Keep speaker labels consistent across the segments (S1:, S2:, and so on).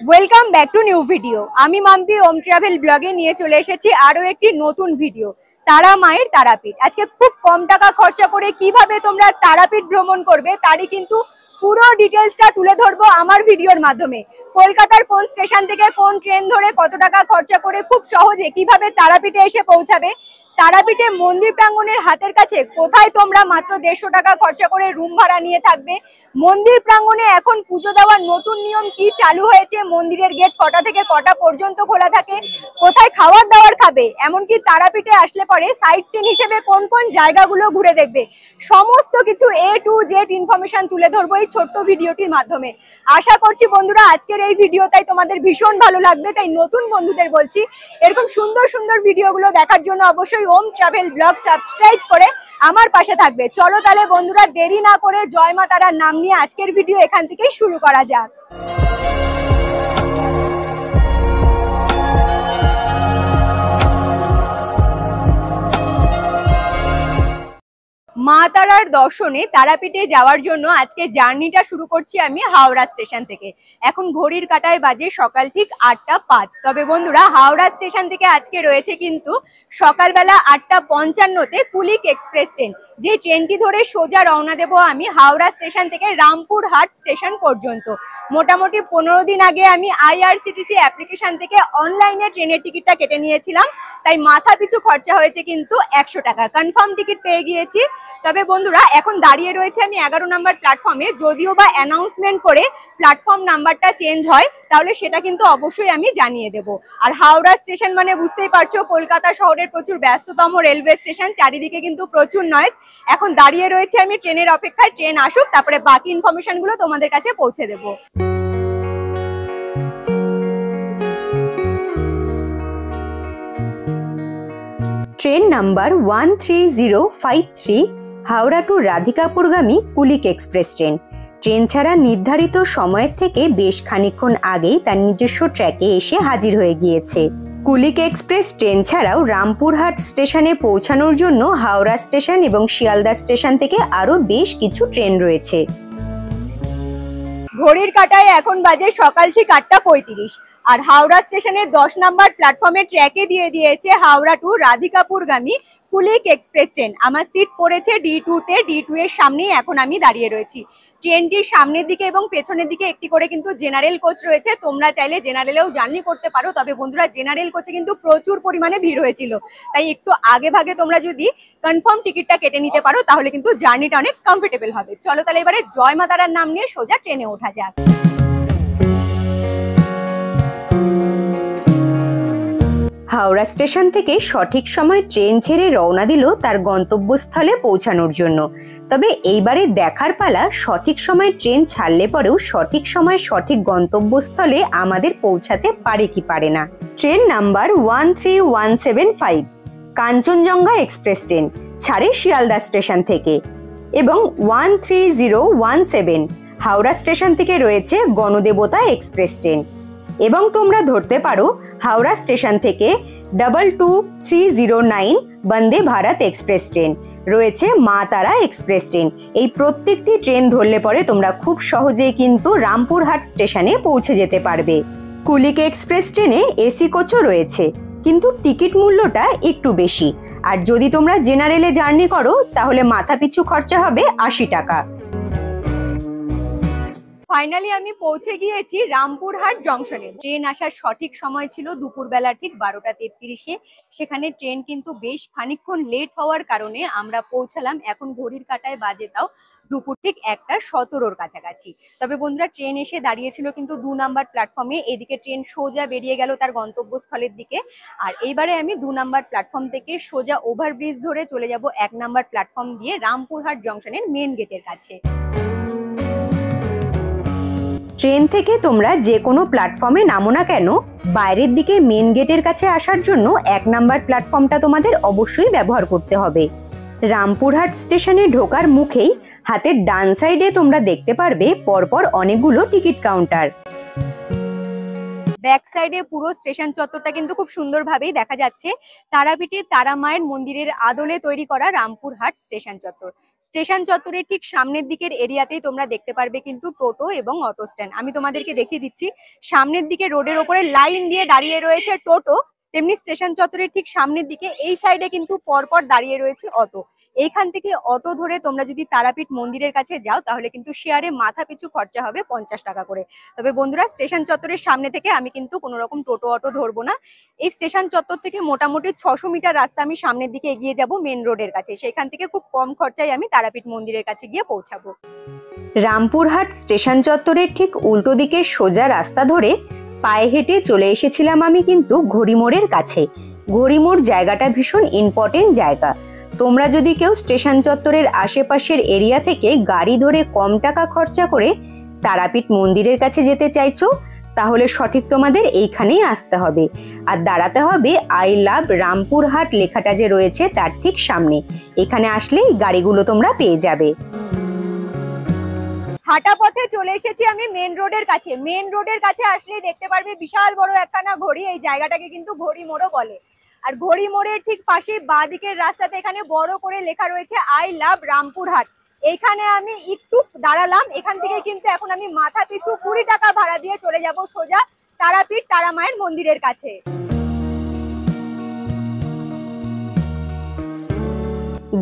S1: Welcome back to new video. আমি মাম্পি ওম travel ব্লগে নিয়ে চলে এসেছি আরো একটি নতুন ভিডিও, তারা মায়ের তারাপীঠ। আজকে খুব কম টাকা খরচা করে কিভাবে তোমরা তারাপীঠ ভ্রমণ করবে তারই কিন্তু পুরো ডিটেলসটা তুলে ধরবো আমার ভিডিওর মাধ্যমে। কলকাতার কোন স্টেশন থেকে কোন ট্রেন ধরে কত টাকা খরচা করে খুব সহজে কিভাবে তারাপীঠে এসে পৌঁছাবে, তারাপীঠে মন্দির প্রাঙ্গণের হাতের কাছে কোথায় তোমরা মাত্র 150 টাকা খরচা করে রুম ভাড়া নিয়ে থাকবে, মন্দির প্রাঙ্গণে এখন পুজো দেওয়ার নতুন নিয়ম কি চালু হয়েছে, মন্দিরের গেট কটা থেকে কটা পর্যন্ত খোলা থাকে, কোথায় খাবার দাবার খাবে, এমনকি তারাপীঠে আসলে পরে সাইট সিন হিসেবে কোন কোন জায়গাগুলো ঘুরে দেখবে, সমস্ত কিছু A to Z ইনফরমেশন তুলে ধরবো এই ছোট্ট ভিডিওটির মাধ্যমে। আশা করছি বন্ধুরা আজকের এই ভিডিওটাই তোমাদের ভীষণ ভালো লাগবে। তাই নতুন বন্ধুদের বলছি এরকম সুন্দর সুন্দর ভিডিওগুলো দেখার জন্য অবশ্যই ওম ট্রাভেল ব্লগ সাবস্ক্রাইব করে আমার পাশে থাকবে। চলো তাহলে বন্ধুরা দেরি না করে জয় মা তারার নাম নিয়ে আজকের ভিডিও এখান থেকেই শুরু করা যাক। মা তারার দর্শনে তারাপীঠে যাওয়ার জন্য আজকে জার্নিটা শুরু করছি আমি হাওড়া স্টেশন থেকে। এখন ঘড়ির কাঁটায় বাজে সকাল ঠিক 8টা 5। তবে বন্ধুরা হাওড়া স্টেশন থেকে আজকে রয়েছে কিন্তু সকালবেলা 8টা 55-তে কুলিক এক্সপ্রেস ট্রেন, যে ট্রেনটি ধরে সোজা রওনা দেব আমি হাওড়া স্টেশন থেকে রামপুরহাট স্টেশন পর্যন্ত। মোটামুটি 15 দিন আগে আমি IRCTC অ্যাপ্লিকেশন থেকে অনলাইনে ট্রেনের টিকিটটা কেটে নিয়েছিলাম, তাই মাথা পিছু খরচা হয়েছে কিন্তু 100 টাকা। কনফার্ম টিকিট পেয়ে গিয়েছি। তবে বন্ধুরা এখন দাঁড়িয়ে রয়েছে আমি 11 নম্বর প্ল্যাটফর্মে, যদিও বা অ্যানাউন্সমেন্ট করে প্ল্যাটফর্ম নাম্বারটা চেঞ্জ হয় তাহলে সেটা কিন্তু অবশ্যই আমি জানিয়ে দেব। আর হাওড়া স্টেশন মানে বুঝতেই পারছো কলকাতা শহরের প্রচুর ব্যস্ততম রেলওয়ে স্টেশন, চারিদিকে কিন্তু প্রচুর নয়েজ। এখন দাঁড়িয়ে রয়েছে আমি ট্রেনের অপেক্ষায়, ট্রেন আসুক তারপরে বাকি ইনফরমেশন গুলো তোমাদের কাছে পৌঁছে দেবো। ট্রেন নাম্বার 13053 হাওড়া টু রাধিকাপুরগামী কুলিক এক্সপ্রেস ট্রেন। ট্রেন ছাড়া নির্ধারিত সময়ের থেকে বেশ খানিকক্ষণ আগেই তার নিজস্ব ট্র্যাকে এসে হাজির হয়ে গিয়েছে। কুলিক এক্সপ্রেস ট্রেন ছাড়াও রামপুরহাট স্টেশনে পৌঁছানোর জন্য হাওড়া স্টেশন এবং শিয়ালদা স্টেশন থেকে আরো বেশ কিছু ট্রেন রয়েছে। ঘড়ির কাঁটায় এখন বাজে সকাল ঠিক 8টা 35। আর হাওড়া স্টেশনের 10 নম্বর প্ল্যাটফর্মে ট্র্যাকে দিয়ে দিয়েছে হাওড়া টু রাধিকাপুরগামী কুলিক এক্সপ্রেস ট্রেন। আমার সিট পড়েছে D2-তে, D2 এর সামনেই এখন আমি দাঁড়িয়ে রয়েছি। ট্রেনটির সামনের দিকে এবং পেছনের দিকে একটি করে কিন্তু জেনারেল কোচ রয়েছে, তোমরা চাইলে জেনারেলেও জার্নি করতে পারো। তবে বন্ধুরা জেনারেল কোচে কিন্তু প্রচুর পরিমাণে ভিড় হয়েছিল, তাই একটু আগে ভাগে তোমরা যদি কনফার্ম টিকিটটা কেটে নিতে পারো তাহলে কিন্তু জার্নিটা অনেক কমফোর্টেবল হবে। চলো তাহলে এবারে জয় মা তারার নাম নিয়ে সোজা ট্রেনে ওঠা যাক। হাওড়া স্টেশন থেকে সঠিক সময় ট্রেন ছেড়ে রওনা দিল তার গন্তব্যস্থলে পৌঁছানোর জন্য। তবে এইবারে দেখার পালা সঠিক সময় ট্রেন ছাড়লে পরেও সঠিক সময় সঠিক গন্তব্যস্থলে আমাদের পৌঁছাতে পারে কি পারে না। Train number 13175 Kanchenjunga express train ছাড়ে শিয়ালদা স্টেশন থেকে, এবং 13017 হাওড়া স্টেশন থেকে রয়েছে গণদেবতা এক্সপ্রেস ট্রেন। এবং তোমরা ধরতে পারো হাওড়া স্টেশন থেকে 22309 বন্দে ভারত এক্সপ্রেস ট্রেন, রয়েছে মা তারা এক্সপ্রেস ট্রেন। এই প্রত্যেকটি ট্রেন ধরলে পরে তোমরা খুব সহজেই কিন্তু রামপুরহাট স্টেশনে পৌঁছে যেতে পারবে। কুলিক এক্সপ্রেস ট্রেনে এসি কোচও রয়েছে, কিন্তু টিকিট মূল্যটা একটু বেশি। আর যদি তোমরা জেনারেলে জার্নি করো তাহলে মাথা পিছু খরচা হবে 80 টাকা। ফাইনালি আমি পৌঁছে গিয়েছি রামপুরহাট জংশনে। ট্রেন আসার সঠিক সময় ছিল দুপুরবেলা ঠিক 12টা 33-এ। সেখানে ট্রেন কিন্তু বেশ খানিকক্ষণ লেট হওয়ার কারণে আমরা পৌঁছালাম এখন ঘড়ির কাঁটায় বাজে তাও দুপুর ঠিক 1টা 17-র কাছাকাছি। তবে বন্ধুরা ট্রেন এসে দাঁড়িয়েছিল কিন্তু 2 নম্বর প্ল্যাটফর্মে। এদিকে ট্রেন সোজা বেরিয়ে গেল তার গন্তব্যস্থলের দিকে। আর এইবারে আমি 2 নম্বর প্ল্যাটফর্ম থেকে সোজা ওভারব্রিজ ধরে চলে যাব 1 নম্বর প্ল্যাটফর্ম দিয়ে রামপুরহাট জংশনের মেন গেটের কাছে। ট্রেন থেকে তোমরা যে কোনো প্ল্যাটফর্মে নামো না কেন, বাইরের দিকে মেন গেটের কাছে আসার জন্য 1 নম্বর প্ল্যাটফর্মটা তোমাদের অবশ্যই ব্যবহার করতে হবে। রামপুরহাট স্টেশনে ঢোকার মুখেই হাতের ডান সাইডে তোমরা দেখতে পারবে পরপর অনেকগুলো টিকিট কাউন্টার। ব্যাক সাইডে পুরো স্টেশন চত্বরটা কিন্তু খুব সুন্দরভাবেই দেখা যাচ্ছে। তারাপীঠে তারা মায়ের মন্দিরের আদলে তৈরি করা রামপুরহাট স্টেশন চত্বর। স্টেশন চত্বরের ঠিক সামনের দিকের এরিয়াতেই তোমরা দেখতে পারবে কিন্তু টোটো এবং অটো স্ট্যান্ড। আমি তোমাদেরকে দেখিয়ে দিচ্ছি, সামনের দিকে রোডের ওপরে লাইন দিয়ে দাঁড়িয়ে রয়েছে টোটো, তেমনি স্টেশন চত্বরের ঠিক সামনের দিকে এই সাইডে কিন্তু পরপর দাঁড়িয়ে রয়েছে অটো। এইখান থেকে অটো ধরে তোমরা যদি তারাপীঠ মন্দিরের কাছে যাও তাহলে কিন্তু শেয়ারে মাথা পিছু খরচা হবে 50 টাকা করে। তবে বন্ধুরা, স্টেশন চত্বরের সামনে থেকে আমি কিন্তু কোনো রকম টোটো অটো ধরবো না। এই স্টেশন চত্বর থেকে মোটামুটি 600 মিটার রাস্তা আমি সামনের দিকে এগিয়ে যাব মেন রোডের কাছে, সেখান থেকে খুব কম খরচায় আমি তারাপীঠ মন্দিরের কাছে গিয়ে পৌঁছাবো। রামপুরহাট স্টেশন চত্বরের ঠিক উল্টো দিকে সোজা রাস্তা ধরে পায়ে হেঁটে চলে এসেছিলাম আমি কিন্তু ঘড়িমোড়ের কাছে। ঘড়িমোড় জায়গাটা ভীষণ ইম্পর্টেন্ট জায়গা। তোমরা যদি কেউ স্টেশন চত্বরের আশেপাশের এরিয়া থেকে গাড়ি ধরে কম টাকা খরচা করে তারাপীঠ মন্দিরের কাছে যেতে চাইছো, তাহলে সঠিক তোমাদের এইখানেই আসতে হবে আর দাঁড়াতে হবে আই লাভ রামপুরহাট লেখাটা যে রয়েছে তার ঠিক সামনে। এখানে আসলেই গাড়িগুলো তোমরা পেয়ে যাবে। হাঁটা পথে চলে এসেছি আমি মেন রোডের কাছে। মেন রোডের কাছে আসলেই দেখতে পারবে বিশাল বড় একখানা ঘড়ি। এই জায়গাটাকে কিন্তু ঘড়ি মোড়ও বলে। আর ঘড়ি মোড়ের ঠিক পাশে বাঁ দিকের রাস্তাতে এখানে বড় করে লেখা রয়েছে আই লাভ রামপুরহাট। এইখানে আমি একটু দাঁড়ালাম, এখান থেকে কিন্তু এখন আমি মাথা পিছু 20 টাকা ভাড়া দিয়ে চলে যাব সোজা তারাপীঠ তারামায়ের মন্দিরের কাছে।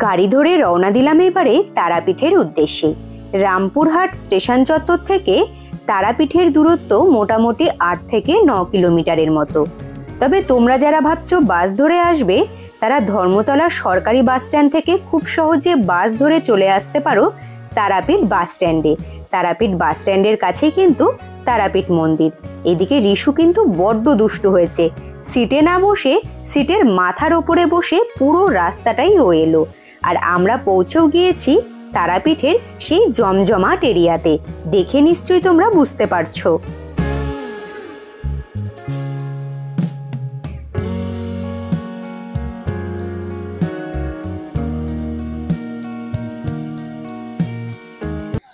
S1: গাড়ি ধরে রওনা দিলাম এবারে তারাপীঠের উদ্দেশ্যে। রামপুরহাট স্টেশন চত্বর থেকে তারাপীঠের দূরত্ব মোটামুটি 8 থেকে 9 কিলোমিটারের মতো। তবে তোমরা যারা ভাবছো বাস ধরে আসবে, তারা ধর্মতলা সরকারি বাস স্ট্যান্ড থেকে খুব সহজে বাস ধরে চলে আসতে পারো তারাপীঠ বাস স্ট্যান্ডে। তারাপীঠ বাস স্ট্যান্ডের কাছেই কিন্তু তারাপীঠ মন্দির। এদিকে রিশু কিন্তু বড্ড দুষ্টু হয়েছে, সিটে না বসে সিটের মাথার ওপরে বসে পুরো রাস্তাটাই ও এলো। আর আমরা পৌঁছেও গিয়েছি তারাপীঠের সেই জমজমাট এরিয়াতে। দেখে নিশ্চয়ই তোমরা বুঝতে পারছো।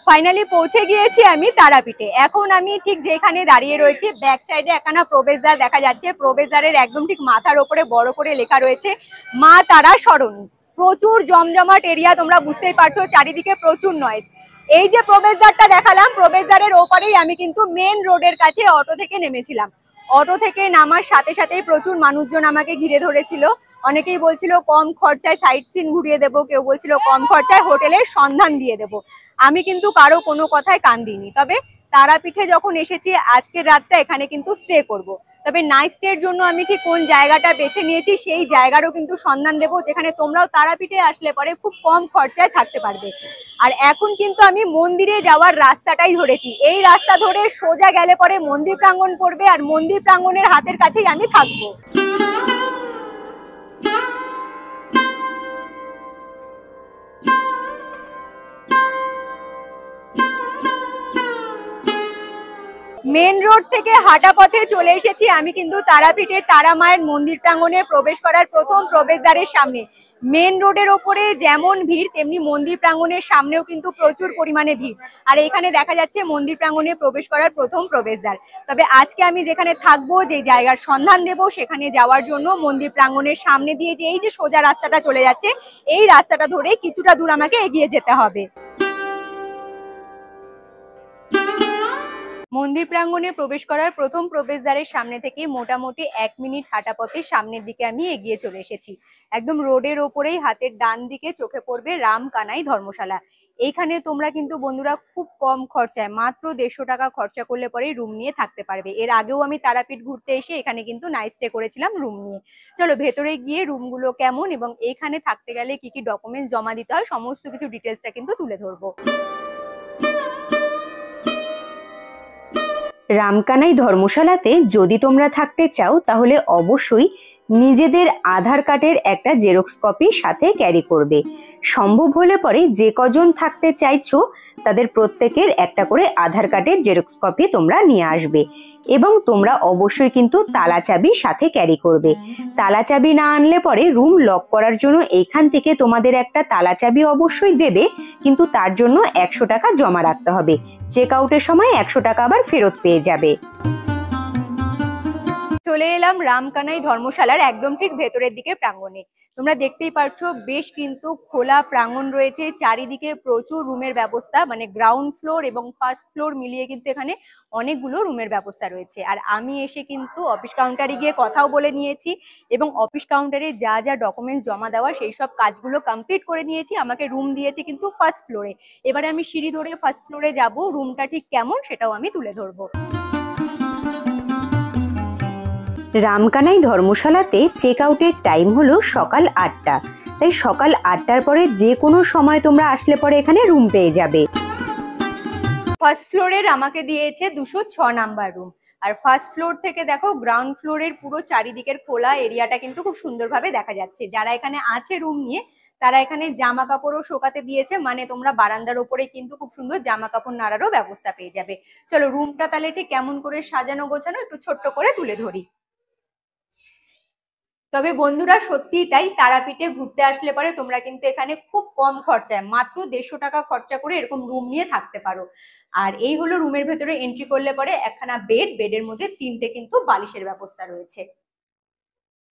S1: ফাইনালি পৌঁছে গিয়েছি আমি তারাপীঠে। এখন আমি ঠিক যেখানে দাঁড়িয়ে রয়েছি ব্যাক সাইডে একখানা প্রবেশদ্বার দেখা যাচ্ছে। প্রবেশদ্বারের একদম ঠিক মাথার ওপরে বড় করে লেখা রয়েছে মা তারা সরণী। প্রচুর জমজমাট এরিয়া, তোমরা বুঝতেই পারছো, চারিদিকে প্রচুর নয়েজ। এই যে প্রবেশদ্বারটা দেখালাম, প্রবেশদ্বারের ওপারেই আমি কিন্তু মেন রোডের কাছে অটো থেকে নেমেছিলাম। অটো থেকে নামার সাথে সাথেই প্রচুর মানুষজন আমাকে ঘিরে ধরেছিল। অনেকেই বলছিল কম খরচায় সাইট সিন ঘুরিয়ে দেবো, কেউ বলছিল কম খরচায় হোটেলের সন্ধান দিয়ে দেবো। আমি কিন্তু কারো কোনো কথায় কান দিইনি। তবে তারাপীঠে যখন এসেছি আজকের রাতটা এখানে কিন্তু স্টে করব। তবে নাইট স্টের জন্য আমি ঠিক কোন জায়গাটা বেছে নিয়েছি সেই জায়গারও কিন্তু সন্ধান দেবো, যেখানে তোমরাও তারাপীঠে আসলে পরে খুব কম খরচায় থাকতে পারবে। আর এখন কিন্তু আমি মন্দিরে যাওয়ার রাস্তাটাই ধরেছি। এই রাস্তা ধরে সোজা গেলে পরে মন্দির প্রাঙ্গণ পড়বে আর মন্দির প্রাঙ্গণের হাতের কাছেই আমি থাকবো। মেন রোড থেকে হাঁটা পথে চলে এসেছি আমি কিন্তু তারাপীঠের তারা মায়ের মন্দির প্রাঙ্গণে প্রবেশ করার প্রথম প্রবেশদ্বারের সামনে। মেন রোডের ওপরে যেমন ভিড়, তেমনি মন্দির প্রাঙ্গণের সামনেও কিন্তু প্রচুর পরিমাণে ভিড়। আর এখানে দেখা যাচ্ছে মন্দির প্রাঙ্গণে প্রবেশ করার প্রথম প্রবেশদ্বার। তবে আজকে আমি যেখানে থাকবো, যে জায়গার সন্ধান দেব, সেখানে যাওয়ার জন্য মন্দির প্রাঙ্গণের সামনে দিয়ে যে এই যে সোজা রাস্তাটা চলে যাচ্ছে, এই রাস্তাটা ধরে কিছুটা দূর আমাকে এগিয়ে যেতে হবে। মন্দির প্রাঙ্গণে প্রবেশ করার প্রথম প্রবেশদ্বারের সামনে থেকে মোটামুটি 1 মিনিট হাঁটা পথে সামনের দিকে আমি এগিয়ে চলে এসেছি। একদম রোডের ওপরেই হাতের ডান দিকে চোখে পড়বে রাম কানাই ধর্মশালা। এইখানে তোমরা কিন্তু বন্ধুরা খুব কম খরচায়, মাত্র 150 টাকা খরচা করলে পরেই রুম নিয়ে থাকতে পারবে। এর আগেও আমি তারাপীঠ ঘুরতে এসে এখানে কিন্তু নাইট স্টে করেছিলাম রুম নিয়ে। চলো ভেতরে গিয়ে রুমগুলো কেমন এবং এইখানে থাকতে গেলে কি কি ডকুমেন্টস জমা দিতে হয় সমস্ত কিছু ডিটেলসটা কিন্তু তুলে ধরবো। রামকানাই ধর্মশালাতে যদি তোমরা থাকতে চাও তাহলে অবশ্যই নিজেদের আধার কার্ডের একটা জেরক্স কপি সাথে ক্যারি করবে। সম্ভব হলে পরে যে কজন থাকতে চাইছো তাদের প্রত্যেকের একটা করে আধার কার্ডের জেরক্স কপি তোমরা নিয়ে আসবে এবং তোমরা অবশ্যই কিন্তু তালা চাবি সাথে ক্যারি করবে। তালা চাবি না আনলে পরে রুম লক করার জন্য এইখান থেকে তোমাদের একটা তালা চাবি অবশ্যই দেবে, কিন্তু তার জন্য 100 টাকা জমা রাখতে হবে। চেক আউটের সময় 100 টাকা আবার ফেরত পেয়ে যাবে। চলে এলাম রামকানাই ধর্মশালার একদম ঠিক ভেতরের দিকে প্রাঙ্গণে। তোমরা দেখতেই পারছো বেশ কিন্তু খোলা প্রাঙ্গণ রয়েছে, চারিদিকে প্রচুর রুমের ব্যবস্থা, মানে গ্রাউন্ড ফ্লোর এবং ফার্স্ট ফ্লোর মিলিয়ে কিন্তু এখানে অনেকগুলো রুমের ব্যবস্থা রয়েছে। আর আমি এসে কিন্তু অফিস কাউন্টারে গিয়ে কথাও বলে নিয়েছি এবং অফিস কাউন্টারে যা যা ডকুমেন্টস জমা দেওয়া সেই সব কাজগুলো কমপ্লিট করে নিয়েছি। আমাকে রুম দিয়েছে কিন্তু ফার্স্ট ফ্লোরে। এবারে আমি সিঁড়ি ধরে ফার্স্ট ফ্লোরে যাব, রুমটা ঠিক কেমন সেটাও আমি তুলে ধরবো। রামকানাই ধর্মশালাতে চেক আউটের টাইম হলো সকাল 8টা, তাই সকাল 8টার পরে যে কোনো সময় তোমরা আসলে পরে এখানে রুম পেয়ে যাবে। ফার্স্ট ফ্লোরের আমাকে দিয়েছে 206 নাম্বার রুম। আর ফার্স্ট ফ্লোর থেকে দেখো গ্রাউন্ড ফ্লোরের পুরো চারিদিকের খোলা এরিয়াটা কিন্তু খুব সুন্দরভাবে দেখা যাচ্ছে। যারা এখানে আছে রুম নিয়ে তারা এখানে জামা কাপড়ও শোকাতে দিয়েছে, মানে তোমরা বারান্দার ওপরে কিন্তু খুব সুন্দর জামা কাপড় নাড়ারও ব্যবস্থা পেয়ে যাবে। চলো রুমটা তাহলে ঠিক কেমন করে সাজানো গোছানো একটু ছোট্ট করে তুলে ধরি। তবে বন্ধুরা সত্যিই তাই, তারাপীঠে ঘুরতে আসলে পরে তোমরা কিন্তু এখানে খুব কম খরচায় মাত্র 150 টাকা খরচা করে এরকম রুম নিয়ে থাকতে পারো। আর এই হলো রুমের ভেতরে এন্ট্রি করলে পরে একখানা বেড, বেডের মধ্যে 3টে কিন্তু বালিশের ব্যবস্থা রয়েছে।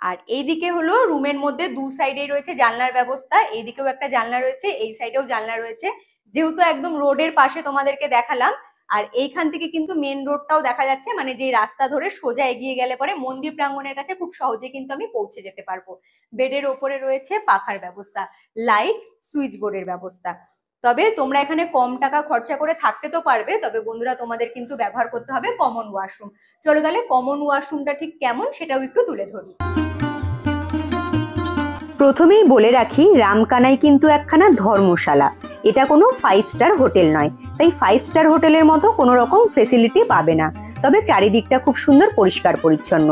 S1: আর এইদিকে হলো রুমের মধ্যে দু সাইডেই রয়েছে জানলার ব্যবস্থা, এইদিকেও একটা জানলা রয়েছে, এই সাইডেও জানলা রয়েছে। যেহেতু একদম রোডের পাশে তোমাদেরকে দেখালাম, আর এইখান থেকে কিন্তু মেন রোডটাও দেখা যাচ্ছে, মানে যে রাস্তা ধরে সোজা এগিয়ে গেলে পরে মন্দির প্রাঙ্গণের কাছে খুব সহজে কিন্তু আমি পৌঁছে যেতে পারবো। বেডের ওপরে রয়েছে পাখার ব্যবস্থা, লাইট, সুইচ বোর্ডের ব্যবস্থা। তবে তোমরা এখানে কম টাকা খরচা করে থাকতে তো পারবে, তবে বন্ধুরা তোমাদের কিন্তু ব্যবহার করতে হবে কমন ওয়াশরুম। চলো তাহলে কমন ওয়াশরুমটা ঠিক কেমন সেটাও একটু তুলে ধরি। প্রথমেই বলে রাখি, রামকানাই কিন্তু একখানা ধর্মশালা, এটা কোনো 5 স্টার হোটেল নয়, তাই 5 স্টার হোটেলের মতো কোনো রকম ফেসিলিটি পাবে না। তবে চারিদিকটা খুব সুন্দর পরিষ্কার পরিচ্ছন্ন।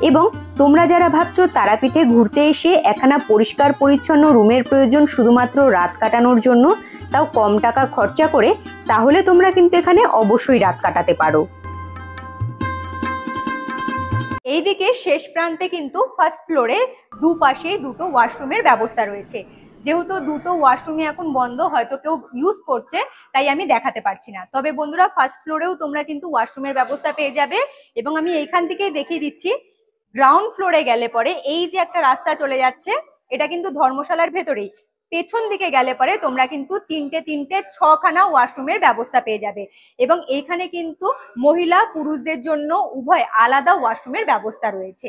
S1: এবং তোমরা যারা ভাবছো তারাপীঠে ঘুরতে এসে একখানা পরিষ্কার পরিচ্ছন্ন রুমের প্রয়োজন শুধুমাত্র রাত কাটানোর জন্য, তাও কম টাকা খরচা করে, তাহলে তোমরা কিন্তু এখানে অবশ্যই রাত কাটাতে পারো। এইদিকে শেষ প্রান্তে কিন্তু ফার্স্ট ফ্লোরে দুপাশে দুটো ওয়াশরুমের ব্যবস্থা রয়েছে। যেহেতু দুটো ওয়াশরুমই এখন বন্ধ, হয়তো কেউ ইউজ করছে, তাই আমি দেখাতে পারছি না। তবে বন্ধুরা ফার্স্ট ফ্লোরেও তোমরা কিন্তু ওয়াশরুমের ব্যবস্থা পেয়ে যাবে। এবং আমি এইখান থেকেই দেখিয়ে দিচ্ছি, গ্রাউন্ড ফ্লোরে গেলে পরে এই যে একটা রাস্তা চলে যাচ্ছে, এটা কিন্তু ধর্মশালার ভেতরেই। পেছন দিকে গেলে পরে তোমরা কিন্তু তিনটে 6খানা ওয়াশরুমের ব্যবস্থা পেয়ে যাবে। এবং এইখানে কিন্তু মহিলা পুরুষদের জন্য উভয় আলাদা ওয়াশরুমের ব্যবস্থা রয়েছে।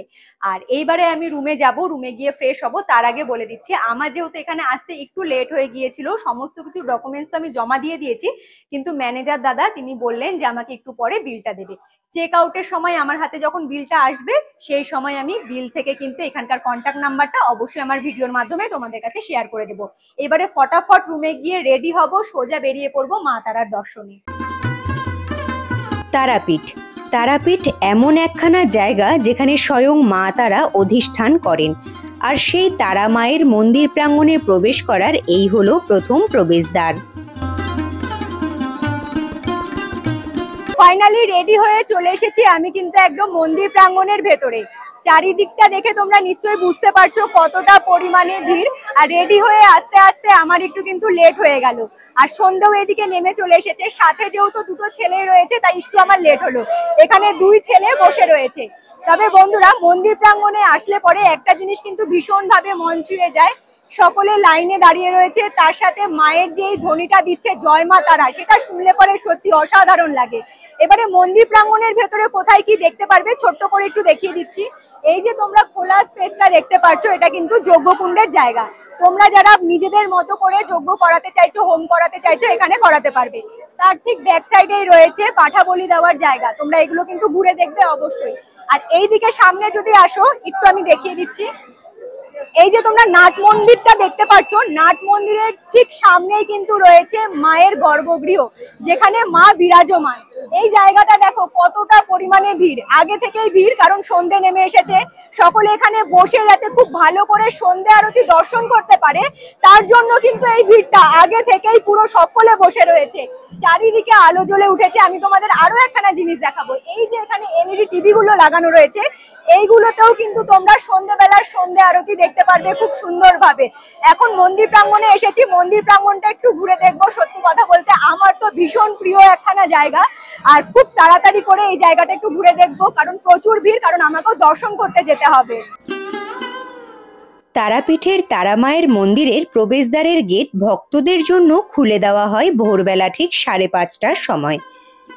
S1: আর এইবারে আমি রুমে যাব, রুমে গিয়ে ফ্রেশ হব। তার আগে বলে দিচ্ছি, আমার যেহেতু এখানে আসতে একটু লেট হয়ে গিয়েছিল, সমস্ত কিছু ডকুমেন্টস তো আমি জমা দিয়ে দিয়েছি, কিন্তু ম্যানেজার দাদা তিনি বললেন যে আমাকে একটু পরে বিলটা দেবে। চেক আউটের সময় আমার হাতে যখন বিলটা আসবে, সেই সময় আমি বিল থেকে কিন্তু এখানকার কন্ট্যাক্ট নাম্বারটা অবশ্যই আমার ভিডিওর মাধ্যমে তোমাদের কাছে শেয়ার করে দেবো। এবারে ফটাফট রুমে গিয়ে রেডি হব, সোজা বেরিয়ে পড়বো মা তারার দর্শনে। তারাপীঠ, তারাপীঠ এমন একখানা জায়গা যেখানে স্বয়ং মা তারা অধিষ্ঠান করেন। আর সেই তারা মায়ের মন্দির প্রাঙ্গণে প্রবেশ করার এই হলো প্রথম প্রবেশদ্বার। ফাইনালি রেডি হয়ে চলে এসেছি আমি কিন্তু একদম মন্দির প্রাঙ্গণের ভেতরে। চারিদিকটা দেখে তোমরা নিশ্চয়ই বুঝতে পারছো কতটা পরিমাণে ভিড়। আর রেডি হয়ে আস্তে আস্তে আমার একটু কিন্তু লেট হয়ে গেল। আর সন্ধ্যেও এদিকে নেমে চলে এসেছে, সাথে যেহেতু দুটো ছেলে রয়েছে তাই একটু আমার লেট হলো। এখানে 2 ছেলে বসে রয়েছে। তবে বন্ধুরা মন্দির প্রাঙ্গণে আসলে পরে একটা জিনিস কিন্তু ভীষণ ভাবে মন ছুঁয়ে যায়, সকলে লাইনে দাঁড়িয়ে রয়েছে, তার সাথে মায়ের যে ধ্বনিটা দিচ্ছে জয় মা তারা, সেটা শুনলে পরে সত্যি অসাধারণ লাগে। এবারে মন্দির প্রাঙ্গণের ভেতরে কোথায় কি দেখতে পারবে ছোট্ট করে একটু দেখিয়ে দিচ্ছি। এই যে তোমরা খোলা স্পেসটা দেখতে পাচ্ছ, এটা কিন্তু যজ্ঞকুণ্ডের জায়গা। তোমরা যারা নিজেদের মতো করে যজ্ঞ করাতে চাইছো, হোম করাতে চাইছো, এখানে করাতে পারবে। তার ঠিক ব্যাক সাইডেই রয়েছে পাঠা বলি দেওয়ার জায়গা, তোমরা এগুলো কিন্তু ঘুরে দেখবে অবশ্যই। আর এইদিকে সামনে যদি আসো একটু আমি দেখিয়ে দিচ্ছি, এই যে তোমরা নাট মন্দিরটা দেখতে পাচ্ছ, নাট মন্দিরের ঠিক সামনেই কিন্তু রয়েছে মায়ের গর্ভগৃহ, যেখানে মা বিরাজমান। এই জায়গাটা দেখো কতটা পরিমাণে ভিড়, আগে থেকেই ভিড়, কারণ সন্ধে নেমে এসেছে। সকলে এখানে বসে যাতে খুব ভালো করে সন্ধে আরতি দর্শন করতে পারে, তার জন্য কিন্তু এই ভিড়টা আগে থেকেই পুরো সকলে বসে রয়েছে। চারিদিকে আলো জ্বলে উঠেছে। আমি তোমাদের আরো একখানা জিনিস দেখাবো, এই যে এখানে এলইডি টিভি গুলো লাগানো রয়েছে, এইগুলোতেও কিন্তু তোমরা সন্ধ্যেবেলার সন্ধ্যে আরতি দেখতে পারবে খুব সুন্দরভাবে। এখন মন্দির প্রাঙ্গণে এসেছি, মন্দির প্রাঙ্গণটা একটু ঘুরে দেখবো। সত্যি কথা বলতে আমার তো ভীষণ প্রিয় একখানা জায়গা, আর খুব তাড়াতাড়ি করে এই জায়গাটা একটু ঘুরে দেখবো, কারণ প্রচুর ভিড়, কারণ আমাকেও দর্শন করতে যেতে হবে।
S2: তারাপীঠের তারামায়ের মন্দিরের প্রবেশদ্বারের গেট ভক্তদের জন্য খুলে দেওয়া হয় ভোরবেলা ঠিক 5:30টার সময়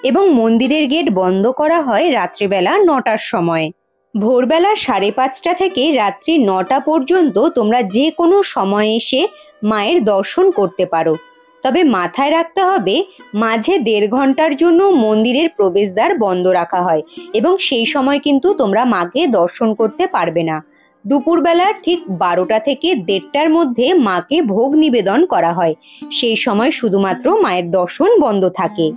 S2: এবং মন্দিরের গেট বন্ধ করা হয় রাত্রিবেলা 9টার সময়। ভোরবেলা 5:30টা থেকে রাত্রি 9টা পর্যন্ত তোমরা যে কোনো সময় এসে মায়ের দর্শন করতে পারো। তবে মাথায় রাখতে হবে, মাঝে 1.5 ঘন্টার জন্য মন্দিরের প্রবেশদ্বার বন্ধ রাখা হয় এবং সেই সময় কিন্তু তোমরা মাকে দর্শন করতে পারবে না। দুপুরবেলা ঠিক 12টা থেকে 1:30টার মধ্যে মাকে ভোগ নিবেদন করা হয়, সেই সময় শুধুমাত্র মায়ের দর্শন বন্ধ থাকে।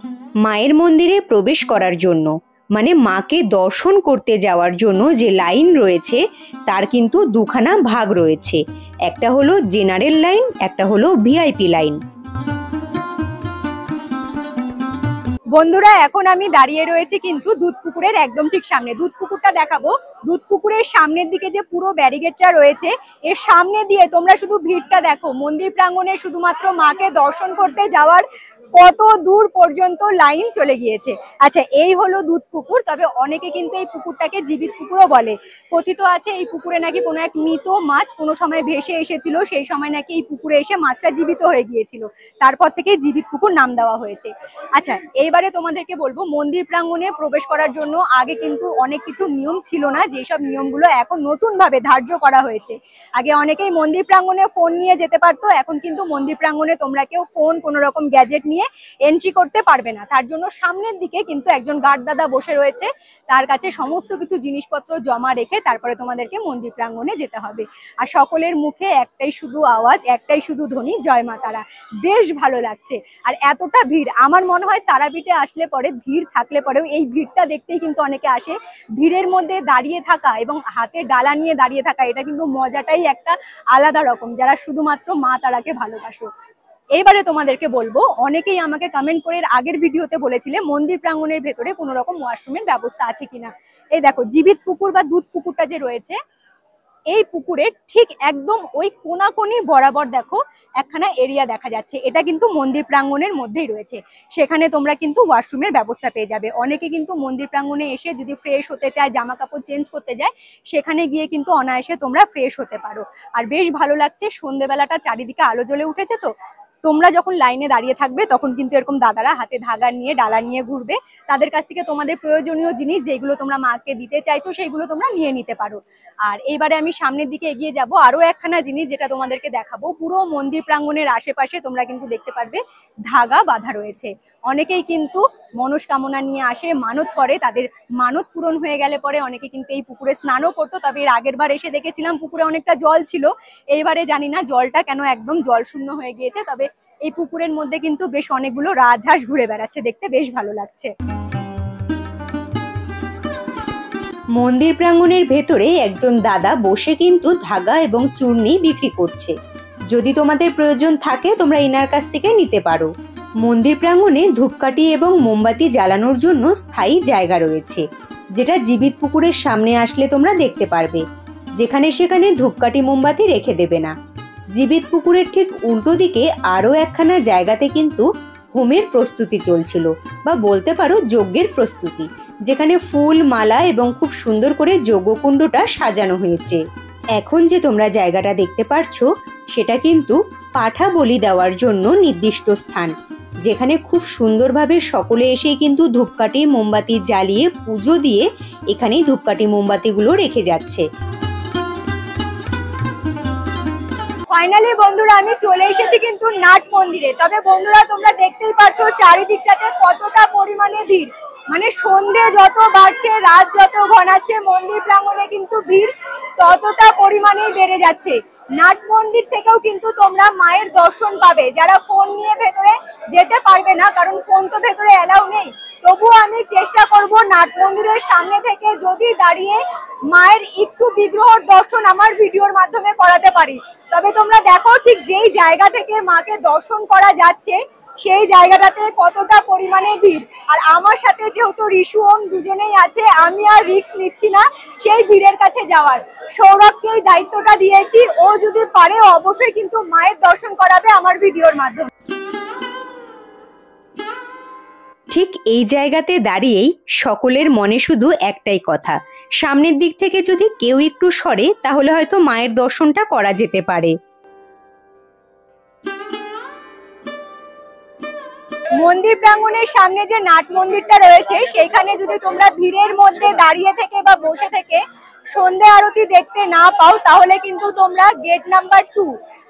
S2: মায়ের মন্দিরে প্রবেশ করার জন্য, মানে মাকে দর্শন করতে যাওয়ার জন্য যে লাইন রয়েছে তার কিন্তু দুখানা ভাগ রয়েছে, একটা হলো জেনারেল লাইন, একটা হলো ভিআইপি লাইন।
S1: বন্ধুরা, এখন আমি দাঁড়িয়ে রয়েছি কিন্তু দুধপুকুরের একদম ঠিক সামনে। দুধপুকুরটা দেখাবো। দুধপুকুরের সামনের দিকে যে পুরো ব্যারিকেডটা রয়েছে, এর সামনে দিয়ে তোমরা শুধু ভিড়টা দেখো। মন্দির প্রাঙ্গণে শুধুমাত্র মাকে দর্শন করতে যাওয়ার কত দূর পর্যন্ত লাইন চলে গিয়েছে। আচ্ছা, এই হলো দুধপুকুর। তবে অনেকে কিন্তু এই পুকুরটাকে জীবিত পুকুরও বলে। কথিত আছে এই পুকুরে নাকি কোনো এক মৃত মাছ কোনো সময় ভেসে এসেছিল, সেই সময় নাকি এই পুকুরে এসে মাছটা জীবিত হয়ে গিয়েছিল, তারপর থেকে জীবিত পুকুর নাম দেওয়া হয়েছে। আচ্ছা, এইবারে তোমাদেরকে বলবো, মন্দির প্রাঙ্গণে প্রবেশ করার জন্য আগে কিন্তু অনেক কিছু নিয়ম ছিল না, যেসব নিয়মগুলো এখন নতুন ভাবে ধার্য করা হয়েছে। আগে অনেকেই মন্দির প্রাঙ্গণে ফোন নিয়ে যেতে পারতো, এখন কিন্তু মন্দির প্রাঙ্গণে তোমরা কেউ ফোন, কোনো রকম গ্যাজেট নিয়ে এন্ট্রি করতে পারবে না। তার জন্য সামনের দিকে কিন্তু একজন গার্ড দাদা বসে রয়েছে, তার কাছে সমস্ত কিছু জিনিসপত্র জমা রেখে তারপরে তোমাদেরকে মন্দির প্রাঙ্গণে যেতে হবে। আর সকলের মুখে একটাই শুধু আওয়াজ, একটাই শুধু ধ্বনি, জয় মা তারা। বেশ ভালো লাগছে। আর এতটা ভিড়, আমার মনে হয় তারাপীঠে আসলে পরে, ভিড় থাকলে পরেও এই ভিড়টা দেখতেই কিন্তু অনেকে আসে। ভিড়ের মধ্যে দাঁড়িয়ে থাকা এবং হাতে ডালা নিয়ে দাঁড়িয়ে থাকা, এটা কিন্তু মজাটাই একটা আলাদা রকম, যারা শুধুমাত্র মা তারাকে ভালোবাসো। এইবারে তোমাদেরকে বলবো, অনেকেই আমাকে কমেন্ট করে আগের ভিডিওতে বলেছিলে মন্দির প্রাঙ্গণের ভেতরে কোনো রকম ওয়াশরুমের ব্যবস্থা আছে কিনা। এই দেখো, জীবিত পুকুর বা দুধ পুকুরটা যে রয়েছে, এই পুকুরের ঠিক একদম ওই কোনাকোনি বরাবর দেখো একখানা এরিয়া দেখা যাচ্ছে, এটা কিন্তু মন্দির প্রাঙ্গণের মধ্যেই রয়েছে। সেখানে তোমরা কিন্তু ওয়াশরুমের ব্যবস্থা পেয়ে যাবে। অনেকে কিন্তু মন্দির প্রাঙ্গণে এসে যদি ফ্রেশ হতে চায়, জামা কাপড় চেঞ্জ করতে যায়, সেখানে গিয়ে কিন্তু অনায়াসে তোমরা ফ্রেশ হতে পারো। আর বেশ ভালো লাগছে, সন্ধ্যেবেলাটা চারিদিকে আলো জ্বলে উঠেছে। তো তোমরা যখন লাইনে দাঁড়িয়ে থাকবে তখন কিন্তু এরকম দাদারা হাতে ধাগা নিয়ে, ডালা নিয়ে ঘুরবে। তাদের কাছ থেকে তোমাদের প্রয়োজনীয় জিনিস যেগুলো তোমরা মাকে দিতে চাইছো সেইগুলো তোমরা নিয়ে নিতে পারো। আর এইবারে আমি সামনের দিকে এগিয়ে যাব, আরো একখানা জিনিস যেটা তোমাদেরকে দেখাবো। পুরো মন্দির প্রাঙ্গণের আশেপাশে তোমরা কিন্তু দেখতে পারবে ধাগা বাঁধা রয়েছে। অনেকেই কিন্তু মনস্কামনা নিয়ে আসে, মানত করে, তাদের মানত পূরণ হয়ে গেলে পরে অনেকে কিন্তু এই পুকুরে স্নানও করতো। তবে এর আগের বার এসে দেখেছিলাম পুকুরে অনেকটা জল ছিল, এইবারে জানি না জলটা কেন একদম জল শূন্য হয়ে গিয়েছে। তবে এই পুকুরের মধ্যে কিন্তু বেশ অনেকগুলো রাজহাঁস ঘুরে বেড়াচ্ছে, দেখতে বেশ ভালো লাগছে।
S2: মন্দির প্রাঙ্গণের ভেতরে একজন দাদা বসে কিন্তু ধাগা এবং চূর্ণি বিক্রি করছে। যদি তোমাদের প্রয়োজন থাকে তোমরা এনার কাছ থেকে নিতে পারো। মন্দির প্রাঙ্গণে ধূপকাঠি এবং মোমবাতি জ্বালানোর জন্য স্থায়ী জায়গা রয়েছে, যেটা জীবিত পুকুরের সামনে আসলে তোমরা দেখতে পারবে। যেখানে সেখানে ধূপকাঠি মোমবাতি রেখে দেবে না। জীবিত পুকুরের ঠিক উল্টো দিকে আরও একখানা জায়গাতে কিন্তু হোমের প্রস্তুতি চলছিল, বা বলতে পারো যজ্ঞের প্রস্তুতি, যেখানে ফুল, মালা এবং খুব সুন্দর করে যজ্ঞকুণ্ডটা সাজানো হয়েছে। এখন যে তোমরা জায়গাটা দেখতে পারছো সেটা কিন্তু পাঠা বলি দেওয়ার জন্য নির্দিষ্ট স্থান, যেখানে খুব সুন্দরভাবে সকলে এসে কিন্তু ধূপকাঠি মোমবাতি জ্বালিয়ে পুজো দিয়ে এখানেই ধূপকাঠি মোমবাতিগুলো রেখে যাচ্ছে।
S1: ফাইনালি বন্ধুরা, আমি চলে এসেছি কিন্তু নাট মন্দিরে। তবে বন্ধুরা, তোমরা দেখতেই পাচ্ছ চারিদিকটাতে কতটা পরিমাণে ভিড়। মানে সন্ধে যত বাড়ছে, রাত যত ঘনাচ্ছে, মন্দির প্রাঙ্গণে কিন্তু ভিড় ততটা পরিমাণেই বেড়ে যাচ্ছে। নাট মন্দির থেকেও কিন্তু তোমরা মায়ের দর্শন পাবে। যারা ফোন নিয়ে ভেতরে যেতে পারবে না, কারণ ফোন তো ভেতরে এলাও নেই, তবুও আমি চেষ্টা করব নাট মন্দিরের সামনে থেকে যদি দাঁড়িয়ে মায়ের একটু বিগ্রহর দর্শন আমার ভিডিওর মাধ্যমে করাতে পারি। তবে তোমরা দেখো, ঠিক যেই জায়গা থেকে মাকে দর্শন করা যাচ্ছে সেই জায়গাটাতে কতটা পরিমাণে ভিড়। আর আমার সাথে যেহেতু রিশু ওম দুজনেই আছে, আমি আর রিস্ক নিচ্ছি না সেই ভিড়ের কাছে যাওয়ার। সৌরভকে এই দায়িত্বটা দিয়েছি, ও যদি পারে অবশ্যই কিন্তু মায়ের দর্শন করাবে আমার ভিডিওর মাধ্যমে।
S2: ঠিক এই জায়গাতে দাঁড়িয়েই সকলের মনে শুধু একটাই কথা, সামনের দিক থেকে যদি কেউ একটু সরে তাহলে হয়তো মায়ের দর্শনটা করা যেতে পারে।
S1: মন্দির প্রাঙ্গণের সামনে যে নাট মন্দিরটা রয়েছে সেইখানে যদি তোমরা ভিড়ের মধ্যে দাঁড়িয়ে থেকে বা বসে থেকে সন্ধে আরতি দেখতে না পাও, তাহলে কিন্তু তোমরা গেট নাম্বার 2